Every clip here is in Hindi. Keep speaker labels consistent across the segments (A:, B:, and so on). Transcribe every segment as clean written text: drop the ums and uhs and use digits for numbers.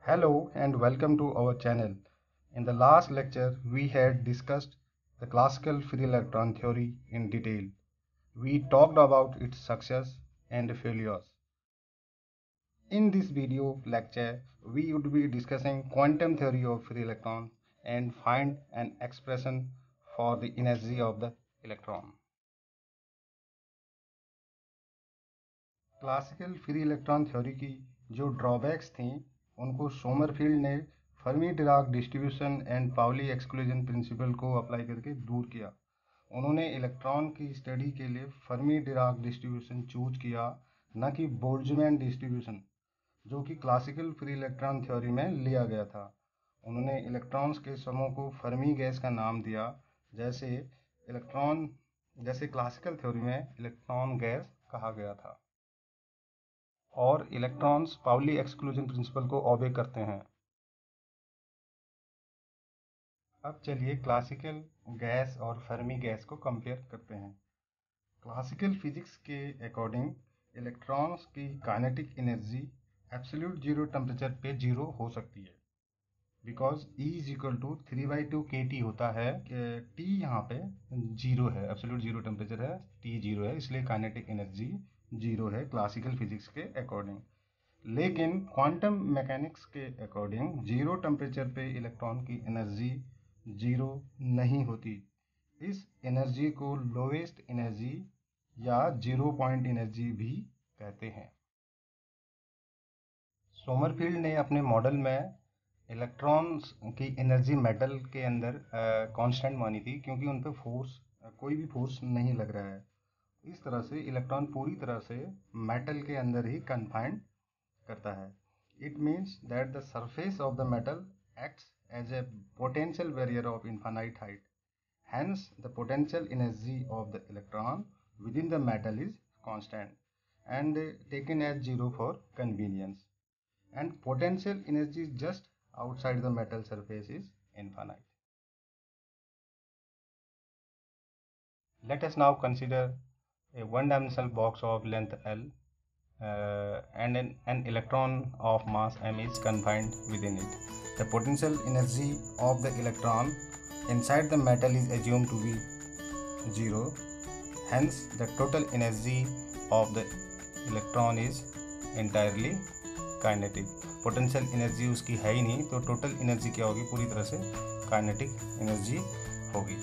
A: Hello and welcome to our channel. In the last lecture, we had discussed the classical free electron theory in detail. We talked about its success and failures. In this video lecture, we would be discussing quantum theory of free electrons and find an expression for the energy of the electron. Classical free electron theory की जो ड्रॉबैक्स थी उनको सोमरफील्ड ने Fermi Dirac distribution and Pauli exclusion principle को अप्लाई करके दूर किया। उन्होंने इलेक्ट्रॉन की स्टडी के लिए फर्मी डिराक डिस्ट्रीब्यूशन चूज किया, न कि बोल्ट्जमैन डिस्ट्रीब्यूशन जो कि क्लासिकल फ्री इलेक्ट्रॉन थ्योरी में लिया गया था। उन्होंने इलेक्ट्रॉन्स के समूह को फर्मी गैस का नाम दिया, जैसे क्लासिकल थ्योरी में इलेक्ट्रॉन गैस कहा गया था। और इलेक्ट्रॉन्स पाउली एक्सक्लूजन प्रिंसिपल को ओबे करते हैं। अब चलिए क्लासिकल गैस और फर्मी गैस को कंपेयर करते हैं। क्लासिकल फिजिक्स के अकॉर्डिंग इलेक्ट्रॉन्स की kinetic energy absolute zero temperature पे जीरो हो सकती है, बिकॉज E = 3/2 kT होता है। T यहाँ पे जीरो है, एब्सोल्यूट जीरो टेम्परेचर है, T जीरो है, इसलिए काइनेटिक एनर्जी जीरो है क्लासिकल फिजिक्स के अकॉर्डिंग। लेकिन क्वांटम मैकेनिक्स के अकॉर्डिंग जीरो टेम्परेचर पे इलेक्ट्रॉन की एनर्जी जीरो नहीं होती। इस एनर्जी को लोएस्ट एनर्जी या जीरो पॉइंट एनर्जी भी कहते हैं। सोमरफील्ड ने अपने मॉडल में इलेक्ट्रॉन्स की एनर्जी मेटल के अंदर कांस्टेंट मानी थी, क्योंकि उन पे कोई भी फोर्स नहीं लग रहा है। इस तरह से इलेक्ट्रॉन पूरी तरह से मेटल के अंदर ही कन्फाइंड करता है। It means that the surface of the metal acts as a potential barrier of infinite height. Hence, the potential energy of the electron within the metal is constant and taken as zero for convenience. And potential energy just outside the metal surface is infinite. Let us now consider a one-dimensional box of length L and an electron of mass m is confined within it. The potential energy of the electron inside the metal is assumed to be zero. Hence, the total energy of the electron is entirely kinetic. Potential energy उसकी है ही नहीं, तो total energy क्या होगी? पूरी तरह से kinetic energy होगी।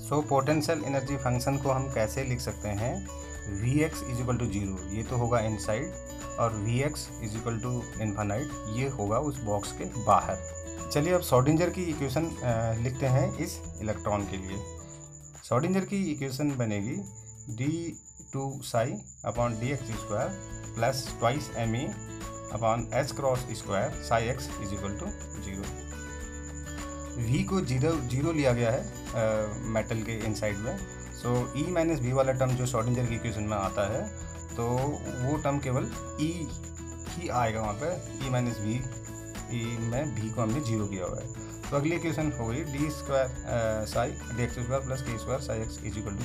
A: So potential energy function को हम कैसे लिख सकते हैं? Vx = 0, ये तो होगा इनसाइड, और Vx = इन्फिनाइट, ये होगा उस बॉक्स के बाहर। चलिए अब श्रोडिंगर की इक्वेशन लिखते हैं इस इलेक्ट्रॉन के लिए। श्रोडिंगर की इक्वेशन बनेगी d2ψ/dx² plus 2me/h² ψx = 0। V को जीरो लिया गया है मेटल के इनसाइड में। सो E- V वाला टर्म जो श्रोडिंगर की इक्वेशन में आता है, तो वो टर्म केवल E ही आएगा वहाँ पे। E- V, E में V को हमने जीरो किया हुआ है। तो अगली इक्वेशन हो गई d2ψ/dx² प्लस k² ψx =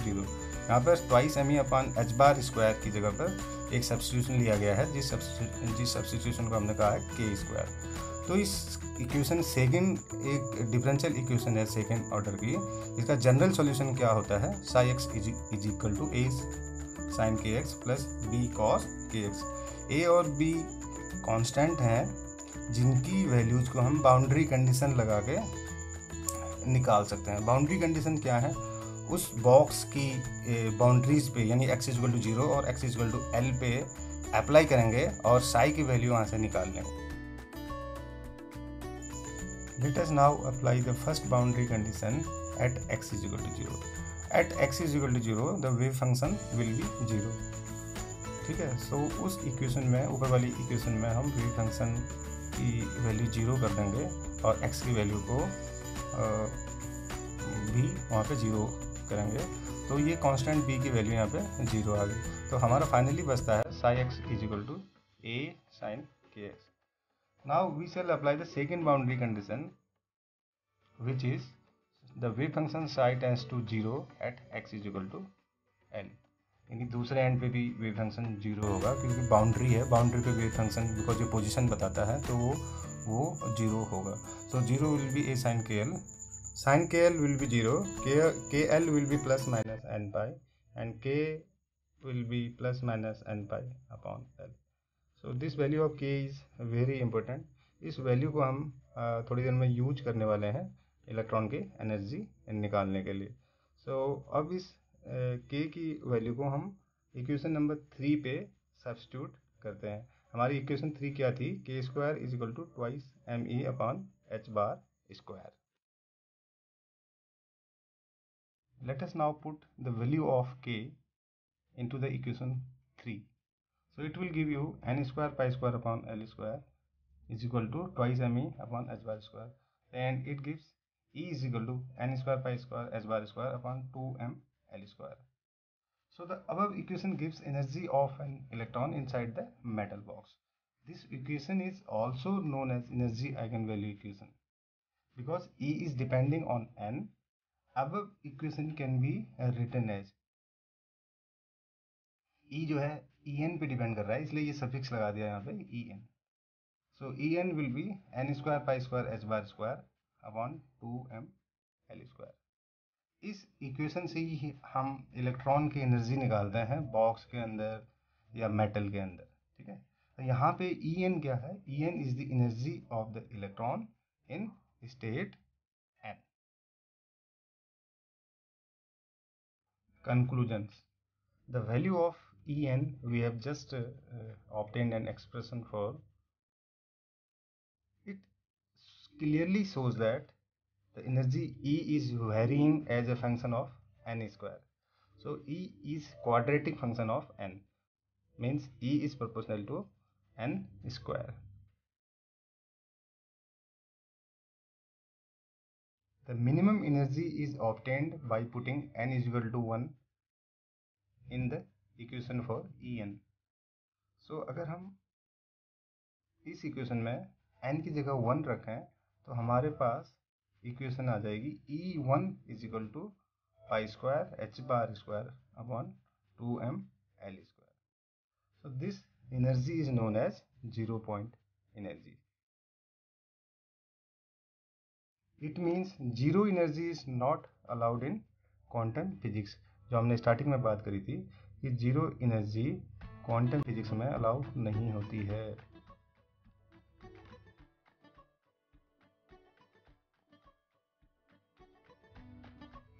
A: 0। यहाँ पर 2me/h² की जगह पर एक सब्स्टिट्यूशन लिया गया है, जिस सब्स्टिट्यूशन को हमने कहा है k²। तो इस इक्वेशन सेकंड एक डिफरेंशियल इक्वेशन है सेकंड ऑर्डर की। इसका जनरल सॉल्यूशन क्या होता है? ψx = a sin kx plus b cos kx। a और b कांस्टेंट हैं, जिनकी वैल्यूज को हम बाउंड्री कंडीशन लगा के निकाल सकते हैं। बाउंड्री कंडीशन क्या है? उस बॉक्स की बाउंड्रीज पे, यानी x = 0 और x = l पे अप्लाई करेंगे और साई की वैल्यू वहाँ से निकाल लेंगे। Let us now apply the first boundary condition at x = 0. At x = 0, the wave function will be 0. ठीक है। सो उस इक्वेशन में, ऊपर वाली इक्वेशन में हम वेव फंक्शन की वैल्यू 0 कर देंगे और x की वैल्यू को भी वहाँ पे 0 करेंगे, तो ये कांस्टेंट b की वैल्यू यहाँ पे 0 आ गई। तो हमारा फाइनली बचता है ψx = a sin kx। Now we shall apply the second boundary condition, which is the wave function psi tends to 0 at x = l। यानी दूसरे एंड पे भी वेव फंक्शन 0 होगा, क्योंकि बाउंड्री है। बाउंड्री पे वेव फंक्शन, बिकॉज ये पोजीशन बताता है, तो वो वो 0 होगा. So 0 will be A sin KL. Sin KL will be 0, KL will be plus minus n pi, and K will be plus minus n pi upon L. So this value of K is very important. इस वैल्यू को हम थोड़ी देर में यूज करने वाले हैं इलेक्ट्रॉन की एनर्जी निकालने के लिए. सो अब इस K की वैल्यू को हम इक्वेशन नंबर 3 पे सब्स्टिट्यूट करते हैं. हमारी इक्वेशन 3 क्या थी? K square is equal to twice ME upon H bar square. Let us now put the value of K into the equation 3. So it will give you n square pi square upon L square is equal to twice ME upon H bar square, and it gives E is equal to n square pi square H bar square upon 2m L square. So the above equation gives energy of an electron inside the metal box. This equation is also known as energy eigenvalue equation. Because E is depending on n, above equation can be written as E जो है En पे डिपेंड कर रहा है, इसलिए ये सफिक्स लगा दिया यहाँ पे En. So En will be n square pi square H bar square upon 2m L square. इस इक्वेशन से ही हम इलेक्ट्रॉन की एनर्जी निकालते हैं बॉक्स के अंदर या मेटल के अंदर. ठीक है, तो यहाँ पे En क्या है? En is the energy of the electron in state n. Conclusions. The value of En we have just obtained an expression for. It clearly shows that the energy E is varying as a function of n square. So E is quadratic function of n, means E is proportional to n square. The minimum energy is obtained by putting n is equal to 1 in the equation for En. So अगर हम इस इक्वेशन में n की जगह 1 रखें तो हमारे पास इक्वेशन आ जाएगी E1 is equal to pi square H bar square upon 2m L square. So this energy is known as 0 point energy. It means zero energy is not allowed in quantum physics. जो हमने स्टार्टिंग में बात करी थी कि जीरो एनर्जी क्वांटम फिजिक्स में अलाउ नहीं होती है.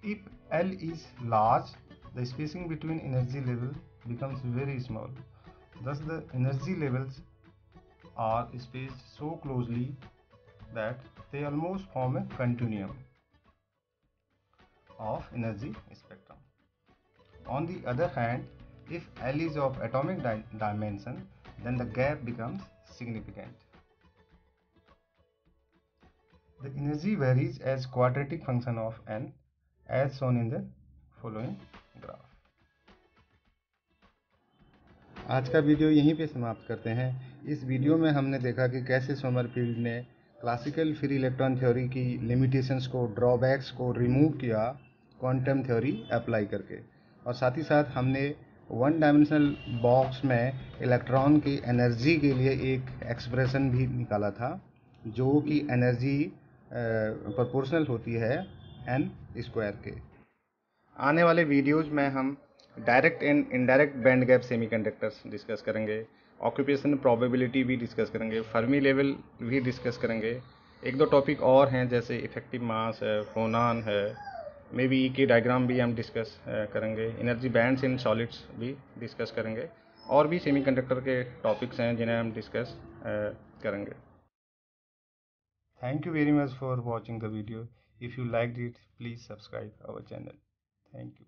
A: If L is large, the spacing between energy level becomes very small. Thus the energy levels are spaced so closely that they almost form a continuum of energy spectrum. On the other hand, if L is of atomic dimension, then the gap becomes significant. The energy varies as quadratic function of n as shown in the following graph. आज का वीडियो यहीं पे समाप्त करते हैं. इस वीडियो में हमने देखा कि कैसे सोमरफील्ड ने क्लासिकल फ्री इलेक्ट्रॉन थ्योरी की लिमिटेशंस को, ड्रॉबैक्स को रिमूव किया क्वांटम थ्योरी अप्लाई करके, और साथ ही साथ हमने वन डायमेंशनल बॉक्स में इलेक्ट्रॉन की एनर्जी के लिए एक एक्सप्रेशन भी निकाला था जो कि एनर्जी प्रोपोर्शनल होती है n स्क्वायर के. आने वाले वीडियोज में हम direct and indirect band gap semiconductors discuss करेंगे, ऑक्यूपेशन प्रोबेबिलिटी भी डिस्कस करेंगे, फर्मी लेवल भी डिस्कस करेंगे. एक दो टॉपिक और हैं जैसे इफेक्टिव मास है, फोनान है, मे बी की डायग्राम भी हम डिस्कस करेंगे, एनर्जी बैंड्स इन सॉलिड्स भी डिस्कस करेंगे, और भी सेमीकंडक्टर के टॉपिक्स हैं जिन्हें हम डिस्कस करेंगे. Thank you very much for watching the video. If you liked it, please subscribe our channel. Thank you.